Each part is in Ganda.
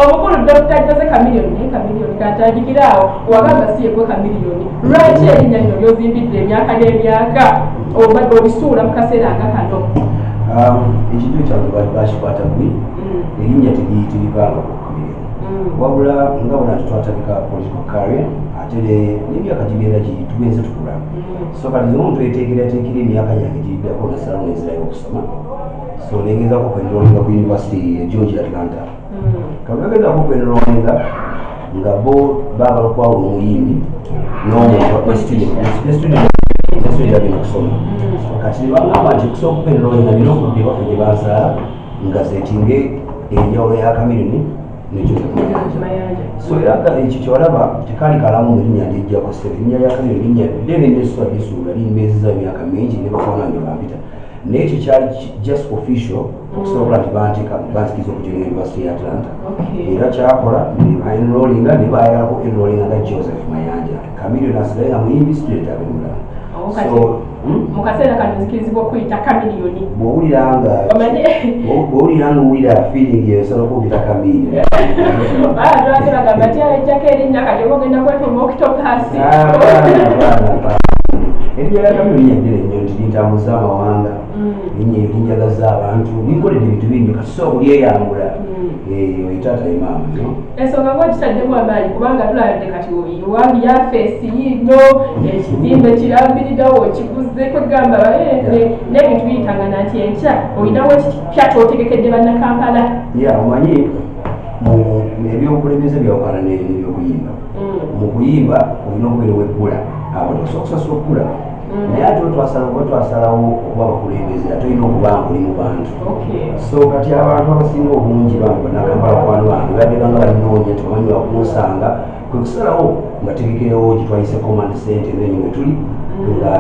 omukulu Dr. Jose Chameleone katandikirawo wagamba si yegwe Chameleone lwaki erinnya lino lyozimbidde emyaka n'emyaka obadde olisuula mu kaseera nga kano ekintu ekyalo bakikwata bwe erinnya terivanga ku Chameleone wabula nga bona tetwatandika political career ate n'emyaka gigenda tugenze tukula so kati omuntu eteekerateekera emyaka gyange giddako nasalawo nenzirayo okusoma so nengezaako kwenrolinga ku University e Georgia Atlanta kabagezako kwenrolinga nga bo baba bakwawula omuyimbi n'omuntu agenda kusoma kati nebagamba nti kusooka kwenrolinga nina okudde baffe gye bansaala nga zetinge enjawulo ya Chameleone so era ekyo kyolaba tekali kalamu mu linnya lyejjako sebe erinnya lya Chameleone linnya ddene neswa lisuula limbeezeza emyaka mingi ne bafaanange bampita naye ekyo kyali just official okusobola nti banzikiza okujoina University ya Atlanta era kyakola enrollinga ne bayagala ku enrollinga nga Joseph Mayanja Chameleone asigaye nga muyimbi student abemulala mu kaseera kano nzikirizibwa okuyita Chameleone bw'owuliranga owulira feeling esobola okuyita Chameleone twagamba ti ejjako erinnya kati oba ogenda kwetuma okutopasi erinnya lya Chameleone ddene nnyo nti lintambuza amawanga linjagaza abantu linkoledde ebintu bingi kati so okulyeyambula oyitaata emaama ensonga ng'ogitaddemu amaanyi kubanga tulabadde kati iwangi yafeesi yino ekizimbe kirambiriddawo okiguze kwegamba n'ebintu biyitangana nti enkya olinawo ekipya kyotegekedde bannakampala omanyi ebyokulembeze byawukana n'ebyokuyimba mu kuyimba olina okubeera weggula abantu osobola okusasula okugula naye ate twasalawo okuba abakulembeze ate olina okuba nga oli mu bantu so kati abantu abasinga obungi bannakampala bakwano bange baddekanga balinoonya nti bamanyi bakunsanga kwe kusalawo nga tegekerewo gitwayise command center nenyi we tuli nga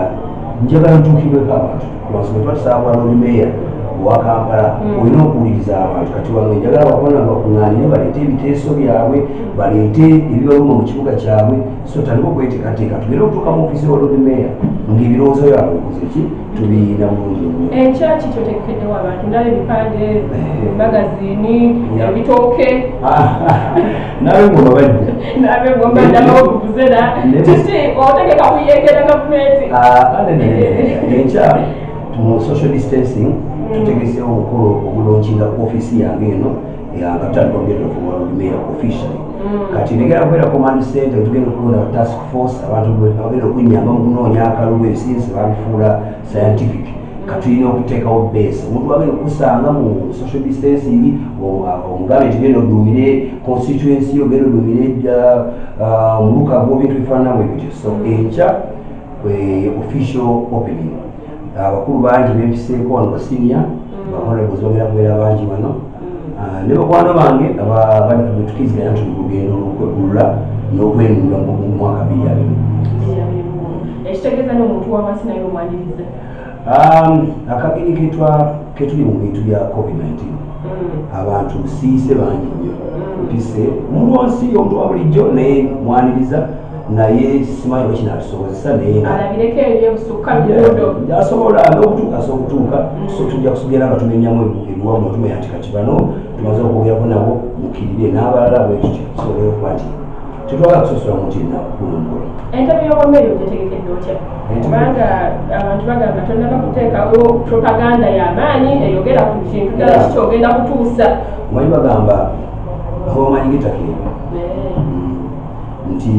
njagala ntuukibweko abantu lwansonga twatusaba bwa lord mayor wa Kampala olina okuwuliriza abantu kati wano njagala bakubona nga bakuŋŋaanire baleete ebiteeso byabwe baleete ebibaluma mu kibuga kyabwe so tandika okweteekateeka tugenda okutuuka mu ofiisi wa lord mayor ng'ebirowoozo byabwe bikoze ki tubiyina bulungi nnyo ekyaki kyotegekeddewo abantu ndaba ebipande magazini ebitooke n'abengoma bajja n'abengoma ddalawo okuvuzera kiki otegeka kuyeekera gavumenti enkya mu social distancing tutegeseewo omukolo ogulonkinga ku ofiisi yange eno nga tutandika okugenda okuwa meya officially kati negera kubeera command center tugenda okukola task force abantu bagenda okunyamba mu kunoonya akalulu ebisinsi babifuula scientific katulina okuteekawo base omuntu wagenda okusanga mu social distancing omugambe tugenda oduumire constituency ogenda oduumire omuluka gw'ebintu bifaananamu ebityo so enkya official opening abakulu bangi bempiseeko wano basinia bahonorables bagenda kubeera bangi wano ne bakwano bange betukiziganya nti lugendo olw'okwegulula n'okwenunula mu mwaka 2020 ekitegeeza n'omuntu wawansi naye omwaniriza akageri ketuli mu bintu bya covid-19 abantu busiise bangi nnyo mpise omuntu wansi omuntu wa bulijjo naye mwaniriza naye simanyi kinatusobozesa naye alabireko ebyebusukka luguudo asobola n'okutuuka sokutuuka so tujja kusigera nga tumenyamu ebiwamu tumenya nti kati bano tumaze okwogerako nabo mukirire n'abalala bwekityo kisobole okuba nti tetwagala kusosola muntu yenna kulumukolo entebe y'obwameri ogyetegekedde otya kubanga abantu bagamba tonnaba kuteekawo propaganda y'amaanyi eyogera ku kintu ddala kikyogenda kutuusa omanyi bagamba abamanyi getakeera nti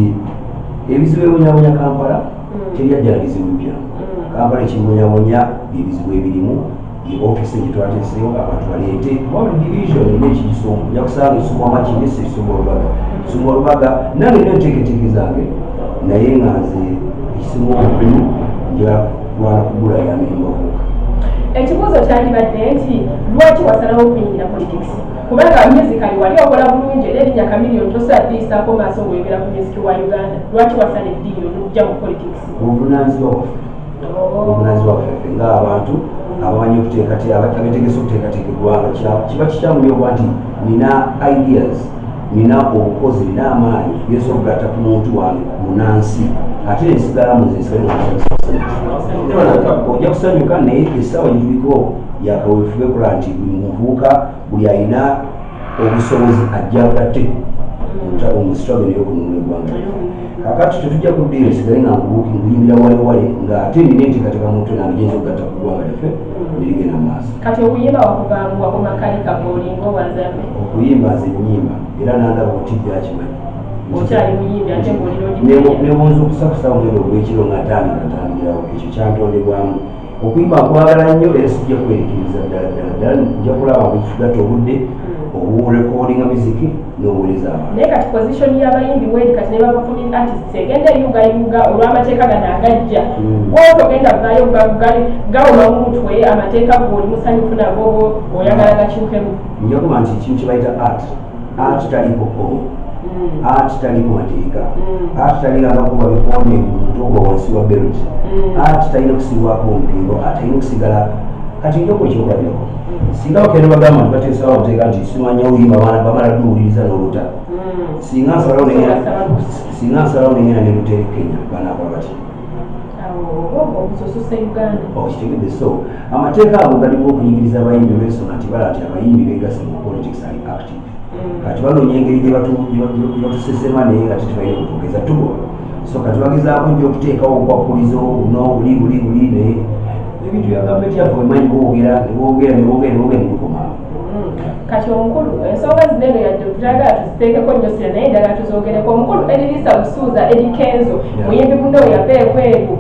ebizibu ebibonyabonya Kampala tebyajjala bizibu bipya Kampala ekibonyabonya byebizibu ebirimu ofisi gyetwateesewo abantu baleete wali division nekiyisumbu ojja kusanga esumbu amakindi esumbu olubaga nange nenteeketeeke zange naye nga nze ekisinga obukulu njagala kulwana kugula yamirimbako ekibuuzo kyandibadde nti lwaki wasalawo okuyingira politics kubanga musicali wali okola bulungi era erinnya Chameleone tosaddiisaako maaso ng'oyogera ku music wa Uganda lwaki wasala eddiiro n'okujja mu politics obuvunaanyizibwa waffe ng'abantu abamanyi abeetegese okuteekateeka eggwanga kiba kikyamu nnyo okuba nti nina ideas nina obukozi nina amaanyi byesobola okugatta ku muntu wange munansi ate nensigala muzinsigale ojja kusanyuka naye essaawa gituliko yakaweefube kola nti buli muvubuka buli alina obusobozi ajjagatte omusitwagano yokununula eggwanga kakati tetujja kuddiira sigale nga nkubuuki nkuyimbira walewale ng'ate nina enteekateeka mu mutwe nange gyenza okugatta ku ggwanga lyaffe nirigenda mu maaso. Kati okuyimba wakuvangwa ku makalika bwolinga owanzabe okuyimba nze nnyimba era nandaba otijja akimanyi okyali muyimbi ate ng'oliro nebonza okusakusa omwero ogw'ekiro nga atandikatandikirawo ekyo kyantondebwamu okuyimba nkwagala nnyo era sijja kwerekiriza ddala nja kulaba bwekifugatta obudde oburekodinga miziki n'obuweereza abantu. Naye kati position y'abayimbi weeri kati ne baperforming artists egenda eyugayuga olw'amateeka gano agajja wooto ogenda gayo gawoma mu mutwe amateeka g'oli musanyufu nago oyagala gakyukemu. Njakuba nti kintu kye bayita art taliko omu art taliko mateeka art talina agakuba bikonde mutogo wansi wa belt art talina kusibwako omupingo art talina okusigala kati njoko ekyokulabirako singa bakende bagamba nti bateesawo okuteeka nti simanya oluyimba abaana bamala luwuliriza n'oluta singa nsalawo nengenda ne Luteri Kenya banaakola bati okitegedde so amateeka ago galiwo okunyigiriza abayimbi olw'ensonga nti bala nti abayimbi begase mu politics ali active kati banoonya engeri gye batusesema naye nga tetubalina kutugeza tugo so kati bagezaako nyo okuteekawo obukwakulizo buli naye ebintu byagamba etyaffe wemanyi bwogera nebukoma. Kati omukulu ensonga zineno yadde tutagala tuziteekeko nnyo sira naye endala tuzogereko omukulu Edirisa Busuuza Eddie Kenzo muyimbi munno yaveeko ebu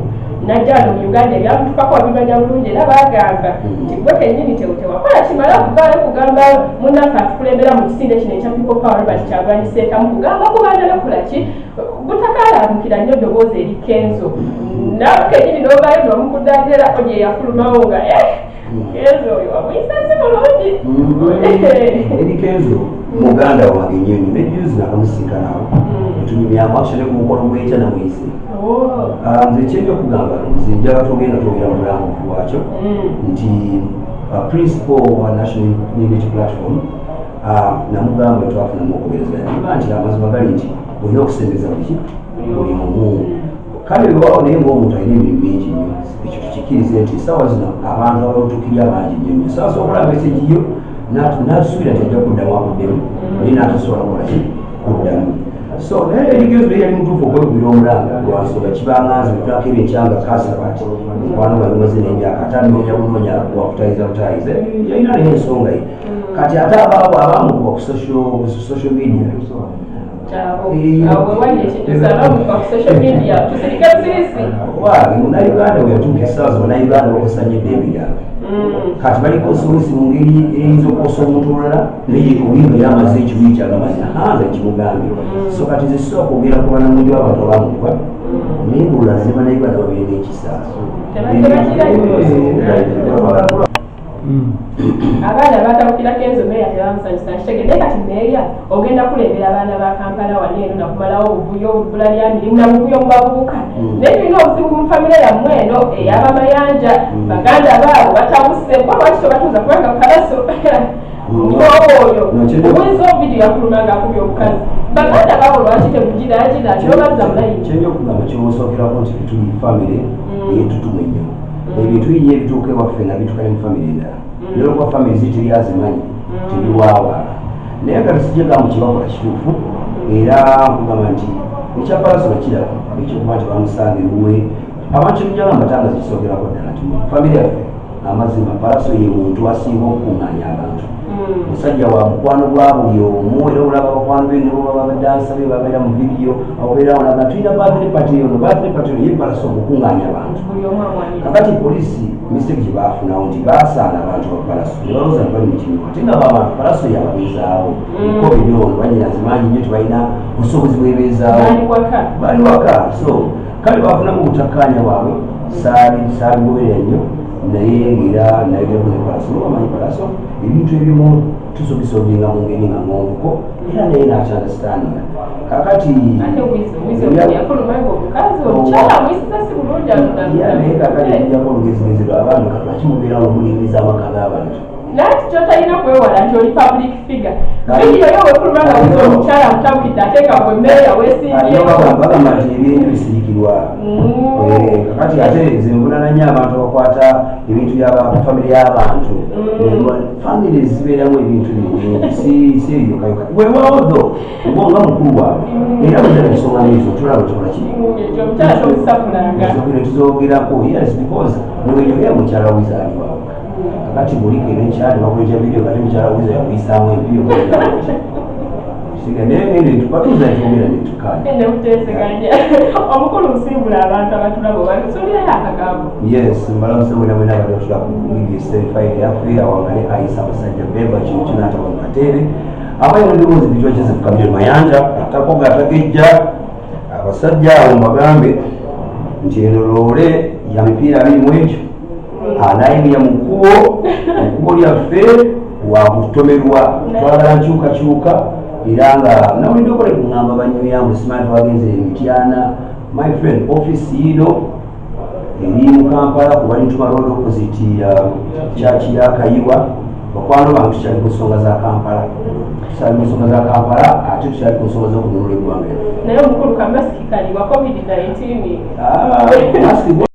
najja wano mu Uganda ebyamutupako wabimanya bulungi era bagamba nti gwe kennyini tewakola kimala kuvaayo kugamba munnaffe atukulembera mu kisinde kino ekya People Power Robert Kyagulanyi Ssentamu kugamba kubanja nakolaki butakaalambukira nnyo ddoboozi eri Kenzo naawe kennyini n'ovaayo n'omukuddaatera odi eyafulumawo nga Kenzo oyo wamuyisa si mulungi. Eddie Kenzo muganda wange nnyo nejjuzi nakamusinkanawo tunyumyamu akishane ku mukolo gw'ekya namuyise nze kyebyo okugamba nze njala togenda twogera mu bulambufu bwakyo nti principal wa National Unity Platform namugamba twafunamu okuberezanya nti amazima gali nti olina okusembeza buli mumu kale bwewaawo naye ng'omuntu alina emirimu mingi nnyo ekyo tukikkirize nti essaawa zino abantu abamutuukirya bangi nnyo nnyo sawa sobola mesegiyo n'atusuubira nti ajja kuddamu akuddemu naye n'atasobola kukolaki kuddamu so naye erigezo naye yali mutuufu okwegwira omulanga lwansonga kibanganze bitwako ebyenkyanga kasabati mukwano babimaze n'emyaka atanoonya bunoonya wakutayiza butayize yalina naye ensonga ye kati ate abaabo abamukuba ku social media munauganda weyatuuka essaawa munauganda bakusanyidde ebigambo kati baliko solusi mu ngeri eyinza okukosa omuntu olala naye oluyimba yamaze ekibuyi kyagamanya hanze kimugambye so kati zisooka okwogera ku banamundi w'abantu abamukuba naye ngolulala ne banauganda babiri n'ekisa abaana batabukira Kenzo meeya tebamusanyusa nkitegedde kati meeya ogenda kulembera abaana ba Kampala wano eno nakumalawo obuvuyo obubula lya mirimu nabuvuyo mu bavubuka naye tulina obuzibu mu famire yammwe eno ey'abamayanja baganda baabo batabuse kuba lwaki tobatuuza kubanga kalaso oyo obuliza ovidiyo yakulumanga akubya obukazi baganda baabo lwaki temugiragina kyobazza mulayini kyenja okugamba kyomusookerako nti tuli famire eyetutumu ennyo ebintu bingi ebituuka ewaffe nga bitukale mu famire endala naye okuba famire ziteri azimanyi tebiwaawa naye nga tusijjegamba kibakola kituufu era nkugamba nti ekyapalaso bakiraba ekyokuba nti bamusanga ebuwe abantu kyetujjaga mbatanga zikisookerako ddala nti famire yaffe amazima palaso ye muntu asinga okukuŋŋaanya abantu musajja wa mukwano gwa buli omu era olaba bakwano be nebo baba badansa be babeera mu vidiyo awobeera olaga tulina birthday party ono birthday party ono ye palaso okukuŋŋaanya abantu kakati polisi mistake gye baafunawo nti basaana abantu ba palaso ne balowooza nti bali mu kinyumu ate nga baabantu palaso yababezaawo covid ono banyinazi mangi nnyo tebalina busobozi bwebeezaawo bali waka so kale baafunamu obutakkaanya bwabwe saabigoberera nnyo naye ng'era nayogeraku ne palaso nobamanyi palaso ebintu ebimu tusobisoobinga mu ngeri nga ngonvuko era naye nakyandastandinga kakati naye kakati ejjako olugezigezi lw'abantu lwakimubeerawo omulingiza amaka g'abantu naye kyotalina kwewala nti oli public figure vidiyo yo wekulumanga wiza omukyala mutabukidde covid ate nga bwe mmeeya weesimbyewo bagamba nti ebintu bisirikirwa kakati ate zenvunana nnyo abantu abakwata ebintu byafamire y'abantu famire zibeeramu ebintu bingi si eyokayoka bwewaawo ddo nga mukulu waabwe era bwedala ensonga nezo tulaba tukola kiri tuzogerako yes because niwenyogera mukyala wizaalibwawo kakati buliko ebenkyali bakuleja vidiyo kati mukyala wiza yakuyisaamu empiyo batuuza netwogera netukaanemuteeseganya omukulu nsimbula abantu abatulaba obasolirayo akagambo yes mbalamusa mwena mwena abadde batula ku media sterifide yaffe awangale ayisa abasajja beba kino kinataba mukateere abayina ndowoozi bitwakeze kukamire mayanja atakoga atagejja abasajja abo mbagambe nti eno loole ya mipiira 2 mu ekyo alayini ya mukubo lyaffe wakutomerwa twagala nkyukakyuka era nga nawulidde okole kuŋŋamba banyumyambu simanyi twagenze emityana my friend office yino eri mu Kampala kuba nituma road opposite church ya Kayiwa bakwano bantu tukyali ku nsonga za Kampala ate tukyali ku nsonga z'okununula eggwanga naye omukulu kamasiki kaliwa covid-19 masiki